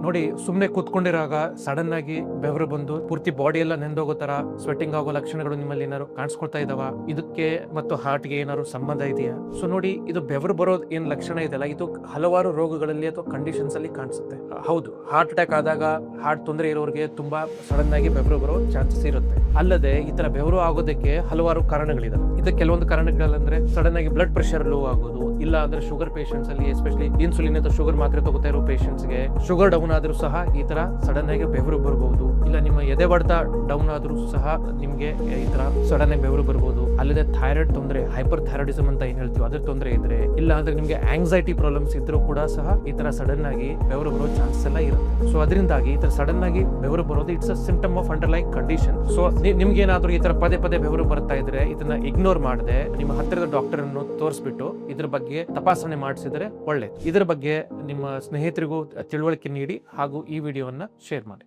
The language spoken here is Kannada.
ನೋಡಿ, ಸುಮ್ಮನೆ ಕೂತ್ಕೊಂಡಿರಾಗ ಸಡನ್ ಆಗಿ ಬೆವರು ಬಂದು ಪೂರ್ತಿ ಬಾಡಿ ಎಲ್ಲ ನೆಂದೋಗೋ ತರ ಸ್ವೆಟ್ಟಿಂಗ್ ಆಗೋ ಲಕ್ಷಣಗಳು ನಿಮ್ಮಲ್ಲಿ ಏನಾದ್ರು ಕಾಣಿಸ್ಕೊಳ್ತಾ ಇದಾವ? ಇದಕ್ಕೆ ಮತ್ತು ಹಾರ್ಟ್ಗೆ ಏನಾದ್ರು ಸಂಬಂಧ ಇದೆಯಾ? ಸೊ ನೋಡಿ, ಇದು ಬೆವರು ಬರೋದ್ ಏನ್ ಲಕ್ಷಣ ಇದೆಯಲ್ಲ, ಇದು ಹಲವಾರು ರೋಗಗಳಲ್ಲಿ ಅಥವಾ ಕಂಡೀಷನ್ಸ್ ಅಲ್ಲಿ ಕಾಣಿಸುತ್ತೆ. ಹೌದು, ಹಾರ್ಟ್ ಅಟ್ಯಾಕ್ ಆದಾಗ, ಹಾರ್ಟ್ ತೊಂದರೆ ಇರೋರಿಗೆ ತುಂಬಾ ಸಡನ್ ಆಗಿ ಬೆವರು ಬರೋ ಚಾನ್ಸಸ್ ಇರುತ್ತೆ. ಅಲ್ಲದೆ ಈ ತರ ಬೆವರು ಆಗೋದಕ್ಕೆ ಹಲವಾರು ಕಾರಣಗಳಿದಾವೆ. ಇದಕ್ಕೆ ಕೆಲವೊಂದು ಕಾರಣಗಳಂದ್ರೆ ಸಡನ್ ಆಗಿ ಬ್ಲಡ್ ಪ್ರೆಷರ್ ಲೋ ಆಗೋದು, ಇಲ್ಲ ಅಂದ್ರೆ ಶುಗರ್ ಪೇಷಂಟ್ಸ್ ಅಲ್ಲಿ, ಎಸ್ಪೆಷಲಿ ಇನ್ಸುಲಿನ್ ಅಥವಾ ಶುಗರ್ ಮಾತ್ರೆ ತಗೋತಾ ಇರೋ ಪೇಷಂಟ್ಸ್ ಗೆ ಶುಗರ್ ಡೌನ್ ಆದ್ರೂ ಸಹ ಈ ತರ ಸಡನ್ ಆಗಿ ಬೆವರು ಬರಬಹುದು. ಇಲ್ಲ ನಿಮ್ಮ ಎದೆ ಬಡ್ತ ಡೌನ್ ಆದ್ರೂ ಸಹ ನಿಮ್ಗೆ ಈ ತರ ಸಡನ್ ಆಗಿ ಬೆವರು ಬರಬಹುದು. ಅಲ್ಲದೆ ಥೈರಾಯ್ಡ್ ತೊಂದರೆ, ಹೈಪರ್ ಥೈರಾಯ್ಡಿಸಮ್ ಅಂತ ಏನ್ ಹೇಳ್ತೀವಿ, ಅದ್ರ ತೊಂದರೆ ಇದ್ರೆ, ಇಲ್ಲ ಅಂದ್ರೆ ನಿಮ್ಗೆ ಆಂಗ್ಸೈಟಿ ಪ್ರಾಬ್ಲಮ್ಸ್ ಇದ್ರೂ ಕೂಡ ಸಹ ಈ ತರ ಸಡನ್ ಆಗಿ ಬೆವರು ಬರೋ ಚಾನ್ಸಸ್ ಎಲ್ಲ ಇರುತ್ತೆ. ಸೊ ಅದರಿಂದಾಗಿ ಈ ತರ ಸಡನ್ ಆಗಿ ಬೆವರು ಬರೋದು it's a symptom of underline condition. So ನಿಮ್ಗೆ ಏನಾದ್ರೂ ಈ ತರ ಪದೇ ಪದೇ ಬೆವರು ಬರ್ತಾ ಇದ್ರೆ, ಇದನ್ನ ಇಗ್ನೋರ್ ಮಾಡದೆ ನಿಮ್ಮ ಹತ್ತಿರದ ಡಾಕ್ಟರ್ ಅನ್ನು ತೋರಿಸ್ಬಿಟ್ಟು ಇದ್ರ ಬಗ್ಗೆ ತಪಾಸಣೆ ಮಾಡಿಸಿದ್ರೆ ಒಳ್ಳೆ. ಇದರ ಬಗ್ಗೆ ನಿಮ್ಮ ಸ್ನೇಹಿತರಿಗೂ ತಿಳುವಳಿಕೆ ನೀಡಿ ಹಾಗೂ ಈ ವಿಡಿಯೋವನ್ನ ಶೇರ್ ಮಾಡಿ.